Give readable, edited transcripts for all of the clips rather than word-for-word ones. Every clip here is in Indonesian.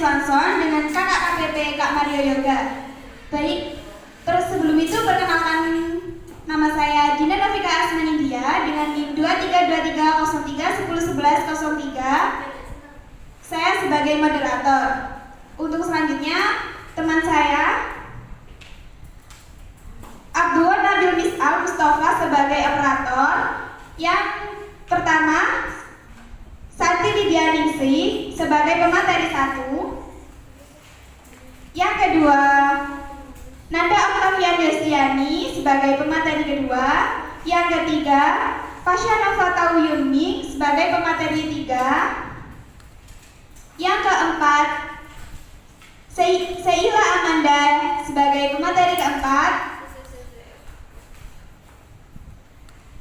Swanson dengan kakak KPP Kak Mario Yoga. Baik, terus sebelum itu perkenalkan nama saya Dina Novika Asmanindia dengan NIM 232303101103. Saya sebagai moderator. Untuk selanjutnya, teman saya Abdul Nabil Misal Mustafa sebagai operator. Yang pertama, Santi Lidianingsi sebagai pemateri 1. Yang kedua, Nanda Octavian Destiani sebagai pemateri kedua. Yang ketiga, Pasha Nova Tauyuning sebagai pemateri 3. Yang keempat, Seila Amanda sebagai pemateri keempat.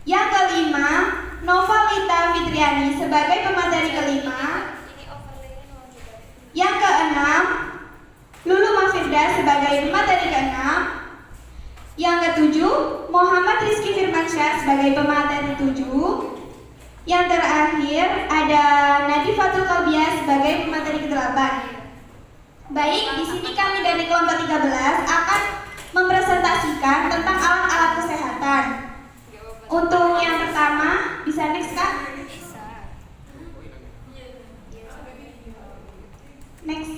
Yang kelima, Novalita Fitriani sebagai pemateri kelima. Yang keenam, Lulu Mafirda sebagai pemateri keenam. Yang ketujuh, Muhammad Rizky Firmansyah sebagai pemateri 7. Yang terakhir ada Nadifatul Kalbiah sebagai pemateri ke-8. Baik, di sini kami dari kelompok 13 akan mempresentasikan tentang alat-alat kesehatan. Untuk yang pertama, bisa next Kak? Next.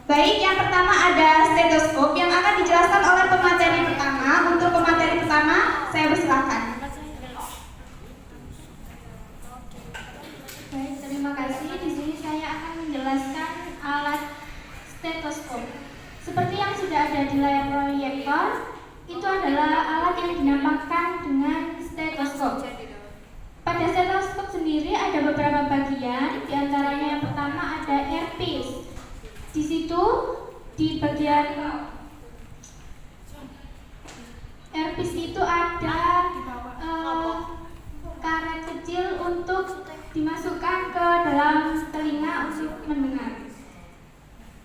Baik, yang pertama ada stetoskop yang akan dijelaskan oleh pemateri pertama. Untuk pemateri pertama, saya persilakan. Baik, terima kasih. Di sini saya akan menjelaskan alat stetoskop. Seperti yang sudah ada di layar proyektor, itu adalah alat yang dinampakkan dengan stetoskop. Pada stetoskop sendiri ada beberapa bagian, diantaranya yang pertama ada earpiece. Di situ di bagian earpiece itu ada karet kecil untuk dimasukkan ke dalam telinga untuk mendengar.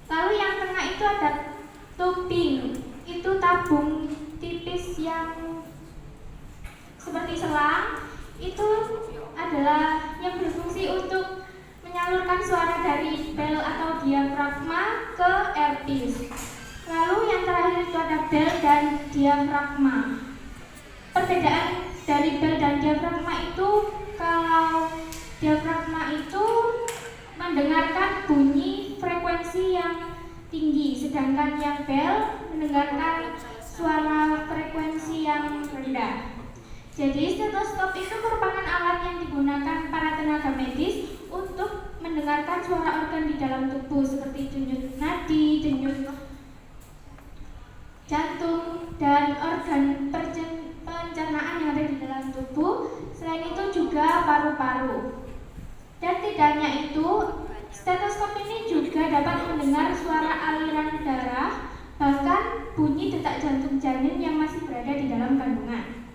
Lalu yang tengah itu ada tubing, itu tabung tipis yang seperti selang. Itu adalah yang berfungsi untuk menyalurkan suara dari bel atau diafragma ke earpiece. Lalu yang terakhir itu ada bel dan diafragma. Perbedaan dari bel dan diafragma itu, kalau diafragma itu mendengarkan bunyi frekuensi yang tinggi, sedangkan yang bel mendengarkan suara frekuensi yang rendah. Jadi stetoskop itu merupakan alat yang digunakan para tenaga medis untuk mendengarkan suara organ di dalam tubuh seperti denyut nadi, denyut jantung, dan organ pencernaan yang ada di dalam tubuh. Selain itu juga paru-paru. Dan tidak hanya itu, stetoskop ini juga dapat mendengar suara aliran darah, bahkan bunyi detak jantung janin yang masih berada di dalam kandungan.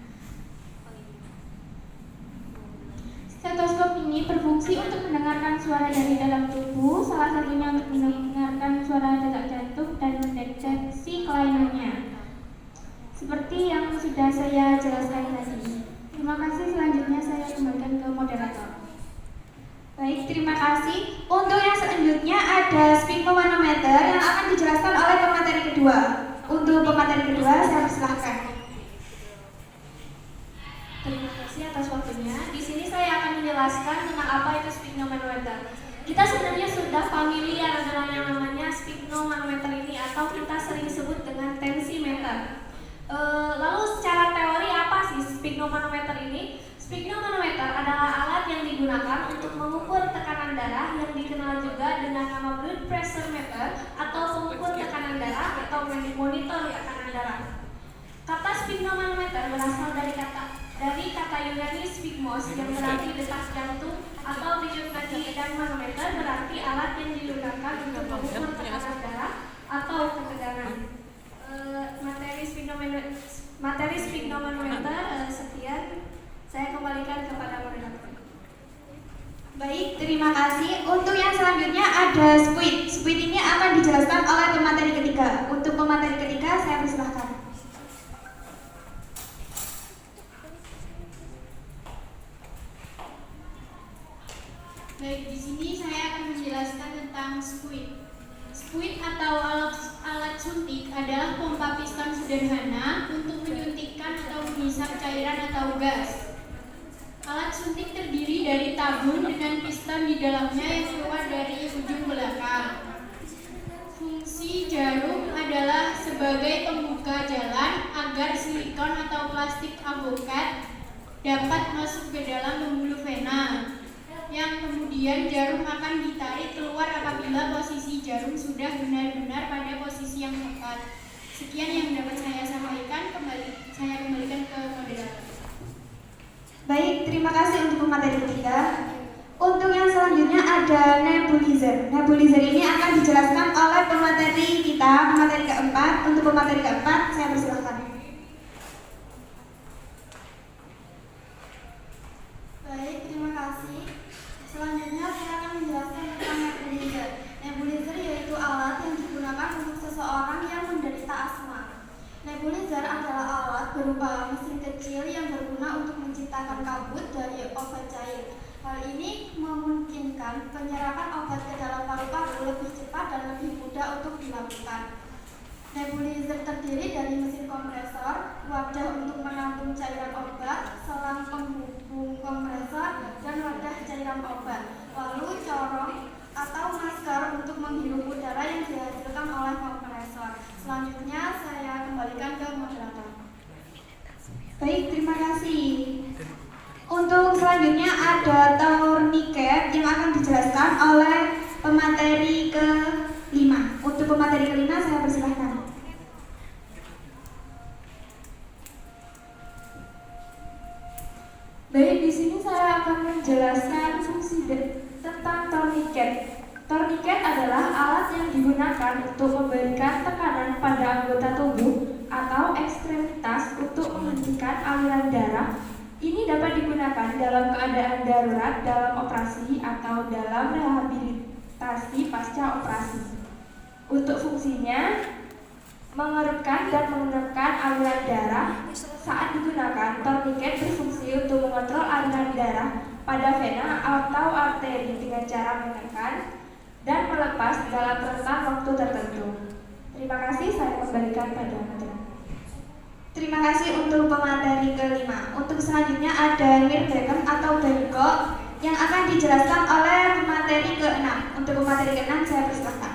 Stetoskop ini berfungsi untuk mendengarkan suara dari dalam tubuh, salah satunya untuk mendengarkan suara detak jantung dan mendeteksi kelainannya. Seperti yang sudah saya jelaskan tadi. Terima kasih, selanjutnya saya kembalikan ke moderator. Baik, terima kasih. Untuk yang selanjutnya ada sphygmomanometer yang akan dijelaskan oleh pemateri kedua. Untuk pemateri kedua, saya persilahkan. Terima kasih atas waktunya. Di sini saya akan menjelaskan tentang apa itu sphygmomanometer. Kita sebenarnya sudah familiar dengan yang namanya sphygmomanometer ini, atau kita sering sebut dengan tensimeter. Lalu secara teori apa sih sphygmomanometer ini? Sphygmomanometer adalah alat yang digunakan untuk mengukur tekanan darah yang dikenal juga dengan nama blood pressure meter atau pengukur tekanan darah atau monitor tekanan darah. Kata sphygmomanometer berasal dari kata Yunani sphygmos yang berarti detak jantung atau denyut nadi, dan manometer berarti alat yang digunakan untuk mengukur tekanan darah atau ketegangan. Materi sphygmomanometer sekian. Saya kembalikan kepada moderator. Baik, terima kasih. Untuk yang selanjutnya ada squid. Squid ini akan dijelaskan oleh pemateri ketiga. Untuk pemateri ketiga, saya persilahkan. Baik, di sini saya akan menjelaskan tentang squid. Squid atau alat suntik adalah pompa piston sederhana untuk menyuntikkan atau menghisap cairan atau gas. Alat suntik terdiri dari tabung dengan piston di dalamnya yang keluar dari ujung belakang. Fungsi jarum adalah sebagai pembuka jalan agar silikon atau plastik avokat dapat masuk ke dalam pembuluh vena, yang kemudian jarum akan ditarik keluar apabila posisi jarum sudah benar-benar pada posisi yang tepat. Sekian yang dapat saya sampaikan, saya kembalikan ke moderator. Baik, terima kasih untuk pemateri ketiga. Untuk yang selanjutnya ada nebulizer. Nebulizer ini akan dijelaskan oleh pemateri kita, pemateri keempat. Untuk pemateri keempat, saya persilahkan. Baik, terima kasih. Selanjutnya saya akan menjelaskan tentang nebulizer. Nebulizer yaitu alat yang digunakan untuk seseorang yang menderita asma. Nebulizer adalah alat berupa mesin kecil yang berguna untuk menciptakan kabut dari obat cair. Hal ini memungkinkan penyerapan obat ke dalam paru-paru lebih cepat dan lebih mudah untuk dilakukan. Nebulizer terdiri dari mesin kompresor, wadah untuk menampung cairan obat, selang penghubung kompresor, dan wadah cairan obat, lalu corong atau masker untuk menghirup udara yang dihasilkan oleh kompresor. Selanjutnya saya kembalikan ke moderator. Baik, terima kasih. Untuk selanjutnya ada tourniquet yang akan dijelaskan oleh pemateri ke-5. Untuk pemateri ke-5 saya persilahkan. Baik, di sini saya akan menjelaskan fungsi tentang tourniquet. Tourniquet adalah alat yang digunakan untuk memberikan tekanan pada anggota tubuh atau ekstremitas untuk menghentikan aliran darah. Ini dapat digunakan dalam keadaan darurat, dalam operasi, atau dalam rehabilitasi pasca operasi. Untuk fungsinya, mengerutkan dan menekan aliran darah. Saat digunakan, tourniquet berfungsi untuk mengontrol aliran darah pada vena atau arteri dengan cara menekan dan melepas dalam rentang waktu tertentu. Terima kasih, saya kembalikan pada moderator. Terima kasih untuk pemateri ke-5. Untuk selanjutnya ada Nirbeken atau bengkok yang akan dijelaskan oleh pemateri ke-6. Untuk pemateri ke-6 saya persilahkan.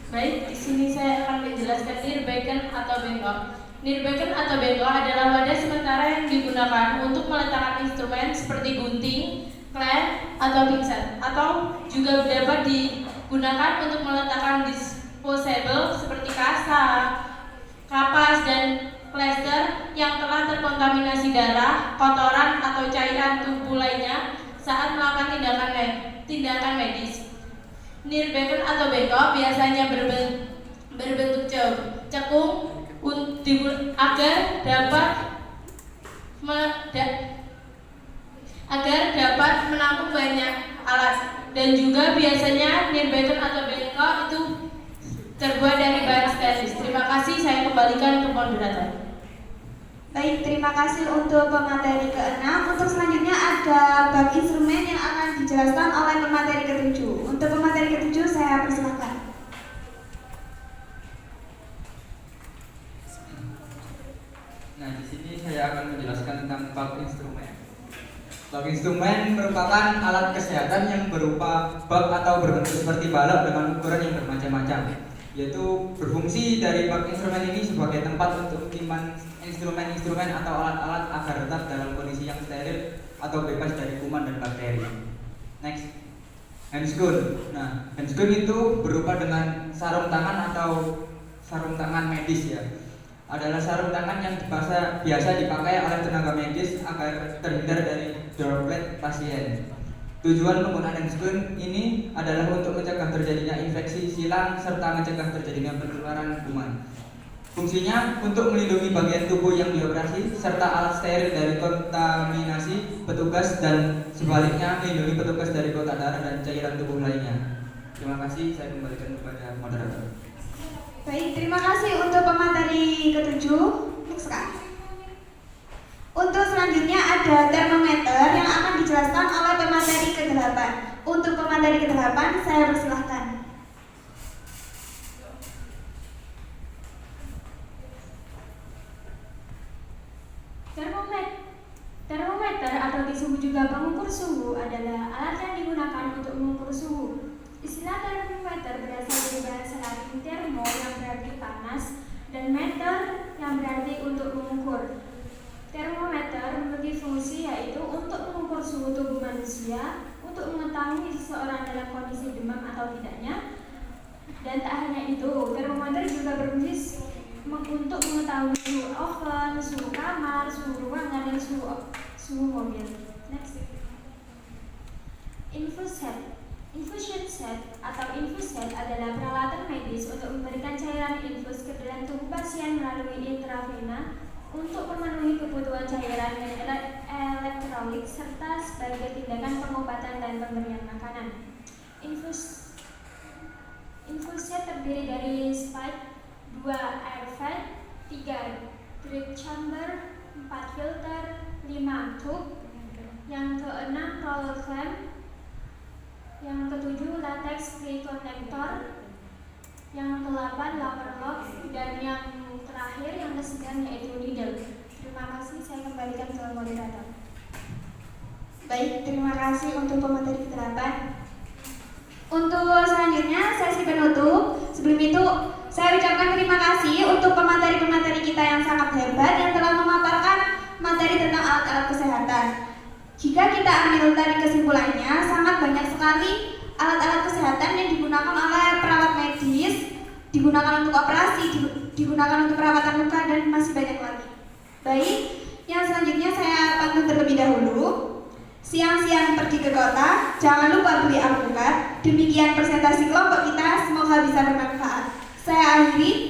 Baik, di sini saya akan menjelaskan Nirbeken atau bengkok. Nirbeken atau bengkok adalah wadah sementara yang digunakan untuk meletakkan instrumen seperti gunting, klem, atau pinset, atau juga dapat digunakan untuk meletakkan disposable seperti kasa, kapas, dan plester yang telah terkontaminasi darah, kotoran, atau cairan tubuh lainnya saat melakukan tindakan medis. Nirbeken atau bengkok biasanya berbentuk cekung agar dapat menampung banyak alat, dan juga biasanya Nirbeken atau bengkok itu terbuat dari bahan stainless. Terima kasih, saya kembalikan ke moderator. Baik, terima kasih untuk pemateri ke-6. Untuk selanjutnya ada bak instrumen yang akan dijelaskan oleh pemateri ke-7. Untuk pemateri ke-7 saya persilahkan. Nah, di sini saya akan menjelaskan tentang bak instrumen. Bak instrumen merupakan alat kesehatan yang berupa bak atau berbentuk seperti balok dengan ukuran yang bermacam-macam, yaitu berfungsi dari bak instrumen ini sebagai tempat untuk menyimpan instrumen-instrumen atau alat-alat agar tetap dalam kondisi yang steril atau bebas dari kuman dan bakteri. Next, handscoon. Nah, handscoon itu berupa dengan sarung tangan atau sarung tangan medis ya. Adalah sarung tangan yang biasa dipakai oleh tenaga medis agar terhindar dari droplet pasien. Tujuan penggunaan handscoon ini adalah untuk mencegah terjadinya infeksi silang serta mencegah terjadinya penularan kuman. Fungsinya untuk melindungi bagian tubuh yang dioperasi serta alat steril dari kontaminasi petugas dan sebaliknya melindungi petugas dari kotak darah dan cairan tubuh lainnya. Terima kasih, saya kembalikan kepada moderator. Baik, terima kasih untuk pemateri ke-7. Next, Kak. Untuk selanjutnya ada termometer yang akan dijelaskan oleh pemateri ke-8. Untuk pemateri ke-8, saya persilahkan. Termometer atau tisu juga pengukur suhu adalah alat yang digunakan untuk mengukur suhu. Istilah termometer berasal dari bahasa Latin thermo yang berarti panas dan meter yang berarti untuk mengukur. Termometer memiliki fungsi yaitu untuk mengukur suhu tubuh manusia, untuk mengetahui seseorang dalam kondisi demam atau tidaknya. Dan tak hanya itu, termometer juga berfungsi untuk mengetahui suhu oven, suhu kamar, suhu ruangan, dan suhu mobil. Next. Infusion set atau infuset adalah peralatan medis untuk memberikan cairan infus ke dalam tubuh pasien melalui intravena untuk memenuhi kebutuhan cairan dan elektrolit serta sebagai tindakan pengobatan dan pemberian makanan. Infuset terdiri dari spike, 2 air vent, 3 drip chamber, 4 filter, 5 tube, yang ke-6 roller clamp, yang ke-7 latex free connector, yang ke-8 lower lock, dan yang terakhir yang ke-9 yaitu needle. Terima kasih, saya kembalikan ke moderator. Baik, terima kasih untuk pemateri ke-8. Untuk selanjutnya sesi penutup. Sebelum itu saya ucapkan terima kasih untuk pemateri-pemateri kita yang sangat hebat yang telah memaparkan materi tentang alat-alat kesehatan. Jika kita ambil dari kesimpulannya, sangat banyak sekali alat-alat kesehatan yang digunakan oleh perawat medis, digunakan untuk operasi, digunakan untuk perawatan luka, dan masih banyak lagi. Baik, yang selanjutnya saya pantun terlebih dahulu. Siang-siang pergi ke kota, jangan lupa beli alpukat. Demikian presentasi kelompok kita, semoga bisa bermanfaat. Saya akhiri.